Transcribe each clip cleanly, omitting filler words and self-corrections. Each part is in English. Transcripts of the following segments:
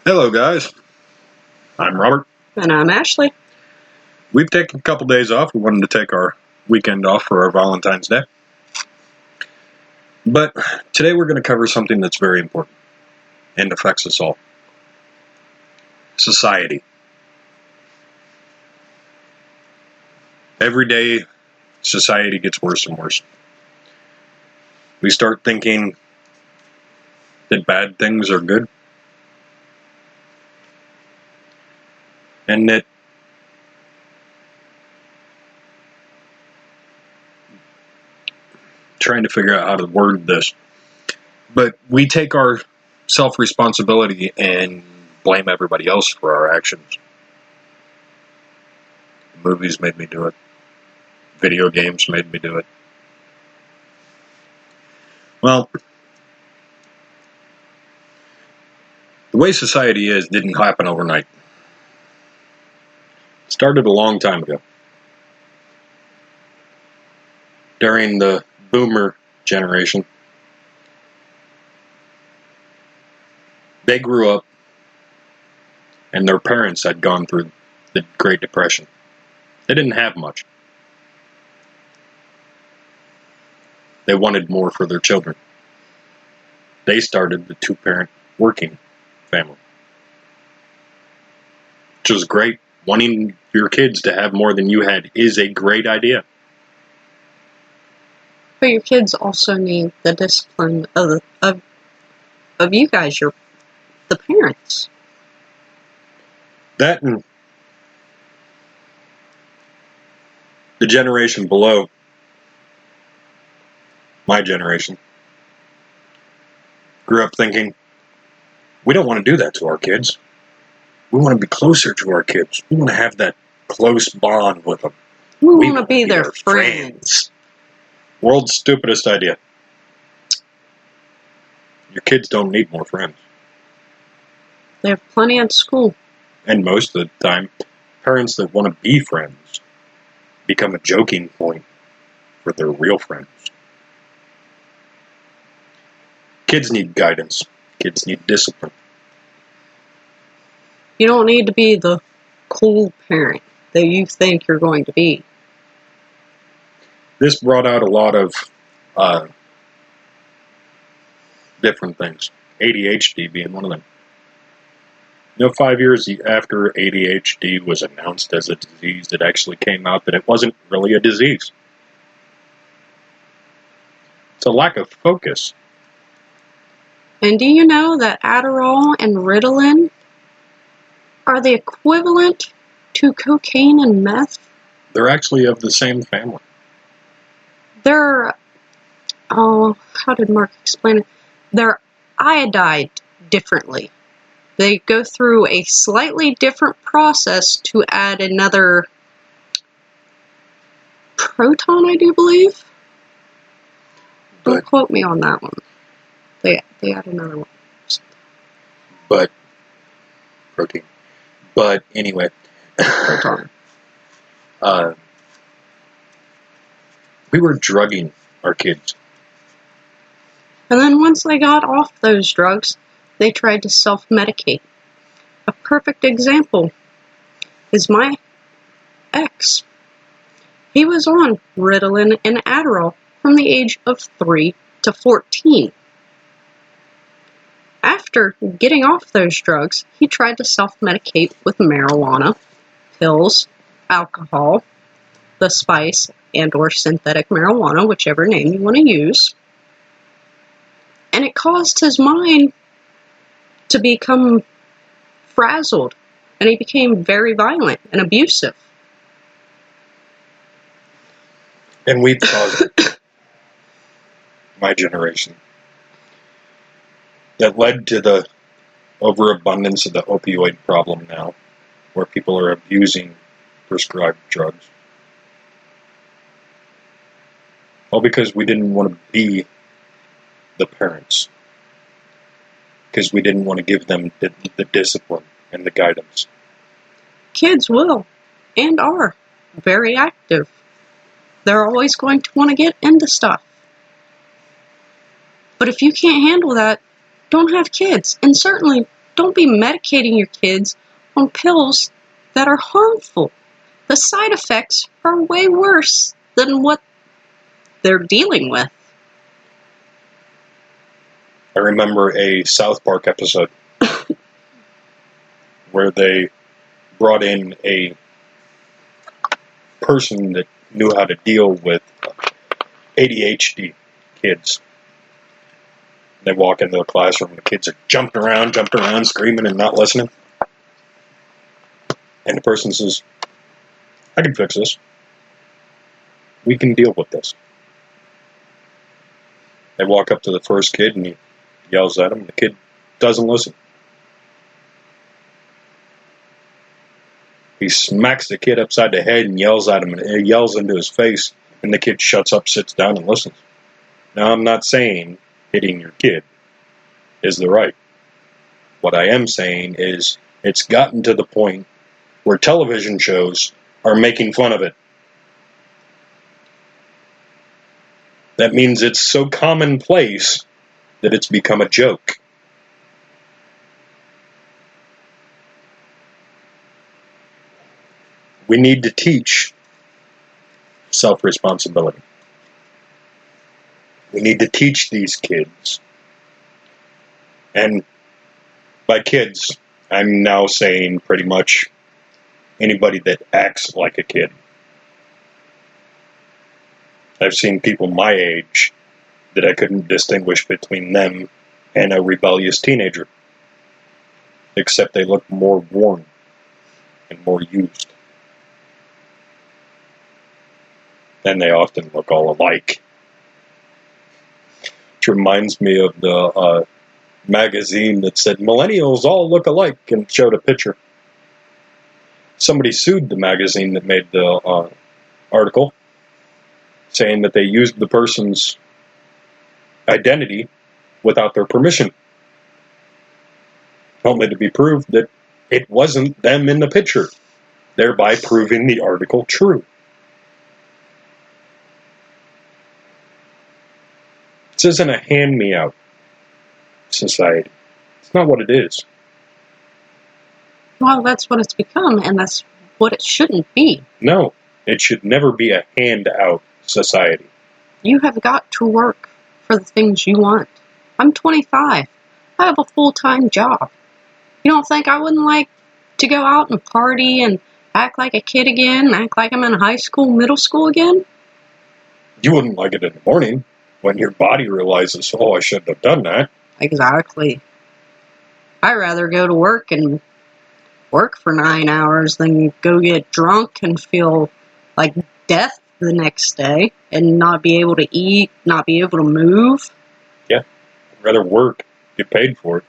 Hello, guys. I'm Robert. And I'm Ashley. We've taken a couple days off. We wanted to take our weekend off for our Valentine's Day. But today we're going to cover something that's very important and affects us all. Society. Every day, society gets worse and worse. We start thinking that bad things are good. And that trying to figure out how to word this. But we take our self-responsibility and blame everybody else for our actions. Movies made me do it. Video games made me do it. Well, the way society is didn't happen overnight. It started a long time ago. During the boomer generation, they grew up and their parents had gone through the Great Depression. They didn't have much. They wanted more for their children. They started the two-parent working family, which was great. Wanting your kids to have more than you had is a great idea. But your kids also need the discipline of you guys, the parents. That and the generation below my generation grew up thinking, we don't want to do that to our kids. We want to be closer to our kids. We want to have that close bond with them. We want to be their friends. World's stupidest idea. Your kids don't need more friends. They have plenty at school. And most of the time, parents that want to be friends become a joking point for their real friends. Kids need guidance. Kids need discipline. You don't need to be the cool parent that you think you're going to be. This brought out a lot of different things. ADHD being one of them. 5 years after ADHD was announced as a disease, it actually came out that it wasn't really a disease. It's a lack of focus. And do you know that Adderall and Ritalin are the equivalent to cocaine and meth? They're actually of the same family. They're, how did Mark explain it? They're iodized differently. They go through a slightly different process to add another proton, I do believe. Don't quote me on that one. They add another one. Protein. But anyway. Proton. We were drugging our kids. And then once they got off those drugs, they tried to self-medicate. A perfect example is my ex. He was on Ritalin and Adderall from the age of 3 to 14. After getting off those drugs, he tried to self-medicate with marijuana, pills, alcohol, the spice and or synthetic marijuana, whichever name you want to use. And it caused his mind to become frazzled, and he became very violent and abusive. And we've caused it. My generation. That led to the overabundance of the opioid problem now, where people are abusing prescribed drugs. All because we didn't want to be the parents. Because we didn't want to give them the discipline and the guidance. Kids will, and are, very active. They're always going to want to get into stuff. But if you can't handle that, don't have kids. And certainly don't be medicating your kids on pills that are harmful. The side effects are way worse than what they're dealing with. I remember a South Park episode where they brought in a person that knew how to deal with ADHD kids. They walk into the classroom, the kids are jumping around, screaming and not listening. And the person says, I can fix this. We can deal with this. They walk up to the first kid and he yells at him. The kid doesn't listen. He smacks the kid upside the head and yells at him, and he yells into his face, and the kid shuts up, sits down, and listens. Now, I'm not saying hitting your kid is the right. What I am saying is it's gotten to the point where television shows are making fun of it. That means it's so commonplace that it's become a joke. We need to teach self-responsibility. We need to teach these kids. And by kids, I'm now saying pretty much anybody that acts like a kid. I've seen people my age that I couldn't distinguish between them and a rebellious teenager, except they look more worn and more used. And they often look all alike. Which reminds me of the magazine that said millennials all look alike and showed a picture. Somebody sued the magazine that made the article, saying that they used the person's identity without their permission, only to be proved that it wasn't them in the picture, thereby proving the article true. This isn't a hand-me-out society. It's not what it is. Well, that's what it's become, and that's what it shouldn't be. No, it should never be a handout society. You have got to work for the things you want. I'm 25. I have a full-time job. You don't think I wouldn't like to go out and party and act like a kid again, act like I'm in high school, middle school again? You wouldn't like it in the morning when your body realizes, oh, I shouldn't have done that. Exactly. I'd rather go to work and work for 9 hours than go get drunk and feel like death the next day and not be able to eat, not be able to move. Yeah, I'd rather work, get paid for it.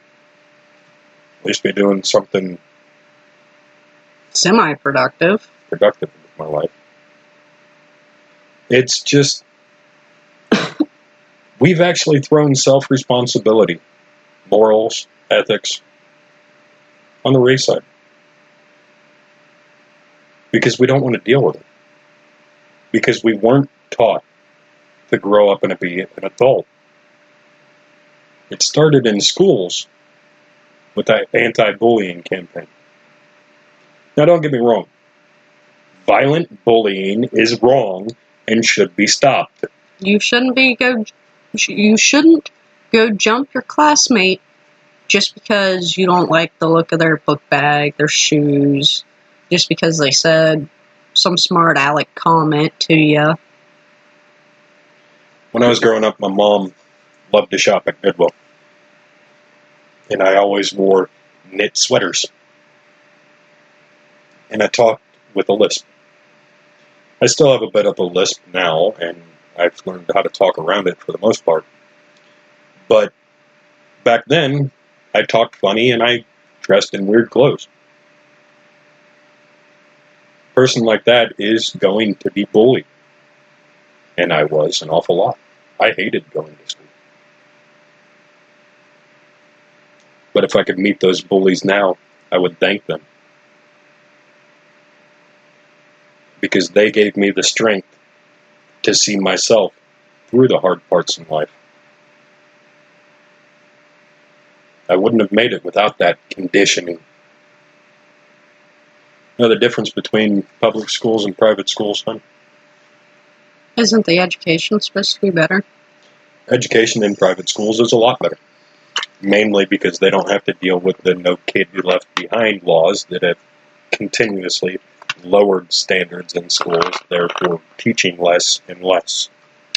At least be doing something Semi-productive. productive with my life. It's just, we've actually thrown self-responsibility, morals, ethics, on the wayside. Because we don't want to deal with it. Because we weren't taught to grow up and be an adult. It started in schools with that anti-bullying campaign. Now, don't get me wrong. Violent bullying is wrong and should be stopped. You shouldn't go jump your classmate just because you don't like the look of their book bag, their shoes, just because they said some smart aleck comment to you. When I was growing up, my mom loved to shop at Goodwill. And I always wore knit sweaters. And I talked with a lisp. I still have a bit of a lisp now, and I've learned how to talk around it for the most part. But back then, I talked funny and I dressed in weird clothes. A person like that is going to be bullied. And I was an awful lot. I hated going to school. But if I could meet those bullies now, I would thank them. Because they gave me the strength to see myself through the hard parts in life. I wouldn't have made it without that conditioning. You know the difference between public schools and private schools, son? Isn't the education supposed to be better? Education in private schools is a lot better. Mainly because they don't have to deal with the no kid left behind laws that have continuously lowered standards in schools, therefore teaching less and less.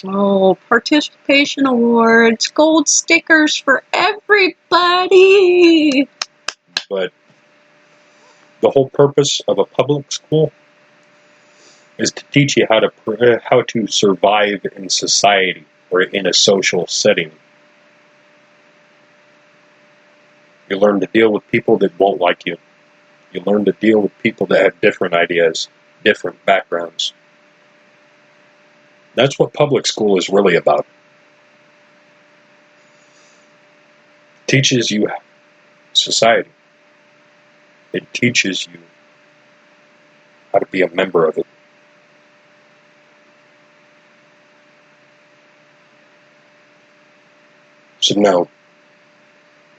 Oh, participation awards, gold stickers for everybody. But the whole purpose of a public school is to teach you how to survive in society or in a social setting. You learn to deal with people that won't like you. You learn to deal with people that have different ideas, different backgrounds. That's what public school is really about. It teaches you society. It teaches you how to be a member of it. So no,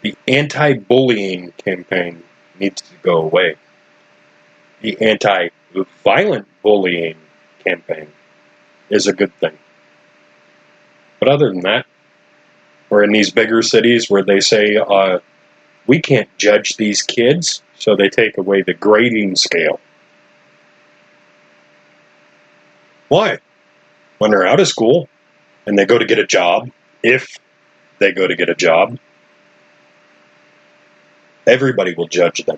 the anti-bullying campaign needs to go away. The anti-violent bullying campaign is a good thing. But other than that, or in these bigger cities where they say, we can't judge these kids, so they take away the grading scale. Why? When they're out of school and they go to get a job, if they go to get a job, everybody will judge them.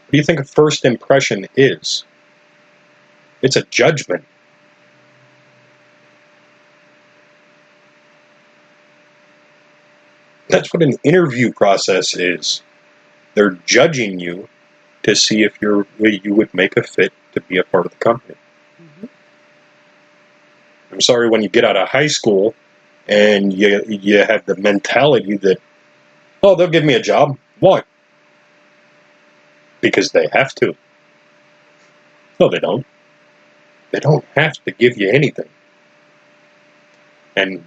What do you think a first impression is? It's a judgment. That's what an interview process is. They're judging you to see if you would make a fit to be a part of the company. Mm-hmm. I'm sorry, when you get out of high school and you have the mentality that, oh, they'll give me a job. Why? Because they have to. No, they don't. They don't have to give you anything. And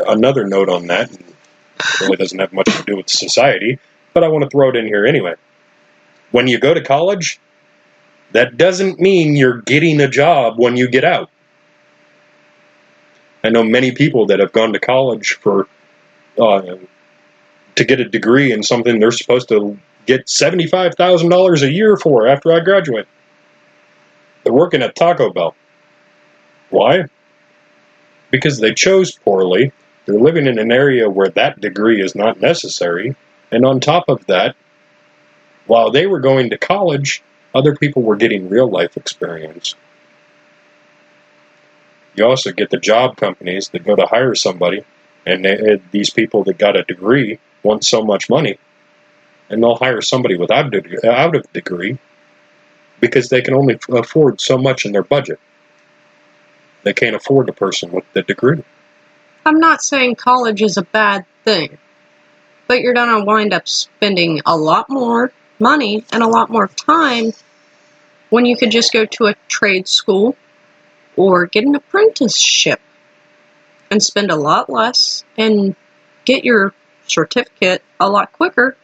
another note on that, and it really doesn't have much to do with society, but I want to throw it in here anyway. When you go to college, that doesn't mean you're getting a job when you get out. I know many people that have gone to college for to get a degree in something they're supposed to get $75,000 a year for after I graduate. They're working at Taco Bell. Why? Because they chose poorly. They're living in an area where that degree is not necessary. And on top of that, while they were going to college, other people were getting real life experience. You also get the job companies that go to hire somebody, and these people that got a degree want so much money, and they'll hire somebody without out of degree because they can only afford so much in their budget. They can't afford a person with the degree. I'm not saying college is a bad thing, but you're going to wind up spending a lot more money and a lot more time when you could just go to a trade school or get an apprenticeship and spend a lot less and get your certificate a lot quicker.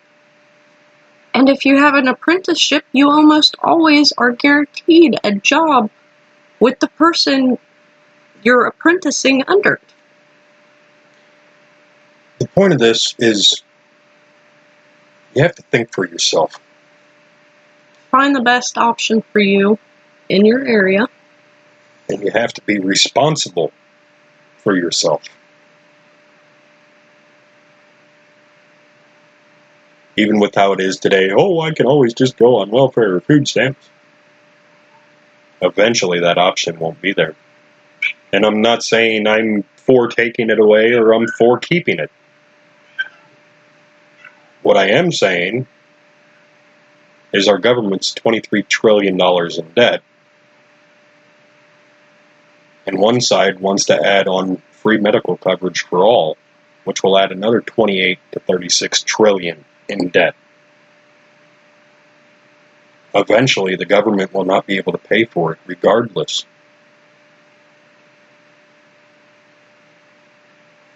And if you have an apprenticeship, you almost always are guaranteed a job with the person you're apprenticing under. The point of this is you have to think for yourself. Find the best option for you in your area. And you have to be responsible for yourself. Even with how it is today, oh, I can always just go on welfare or food stamps. Eventually that option won't be there. And I'm not saying I'm for taking it away or I'm for keeping it. What I am saying is our government's $23 trillion in debt. And one side wants to add on free medical coverage for all, which will add another 28 to 36 trillion in debt. Eventually, the government will not be able to pay for it regardless.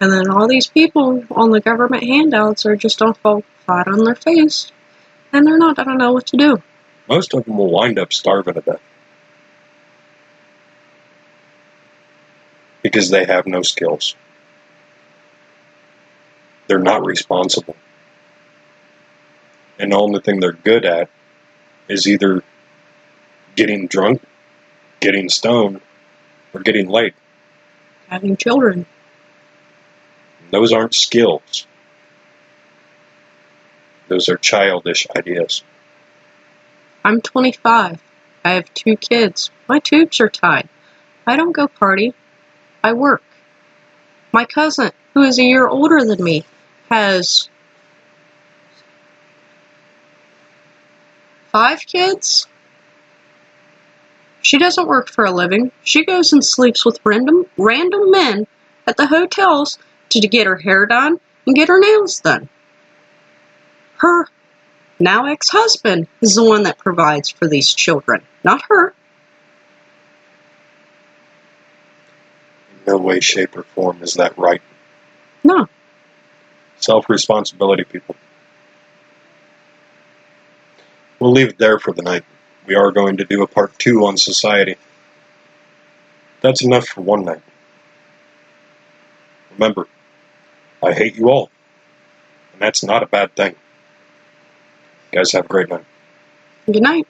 And then all these people on the government handouts are just going to fall flat on their face, and they're not going to know what to do. Most of them will wind up starving to death. Because they have no skills. They're not responsible. And the only thing they're good at is either getting drunk, getting stoned, or getting laid. Having children. Those aren't skills. Those are childish ideas. I'm 25. I have 2 kids. My tubes are tied. I don't go party. I work. My cousin, who is a year older than me, has 5 kids. She doesn't work for a living. She goes and sleeps with random men at the hotels to get her hair done and get her nails done. Her now ex-husband is the one that provides for these children, not her. In no way, shape, or form is that right. No. Self-responsibility, people. We'll leave it there for the night. We are going to do a part 2 on society. That's enough for one night. Remember, I hate you all. And that's not a bad thing. You guys have a great night. Good night.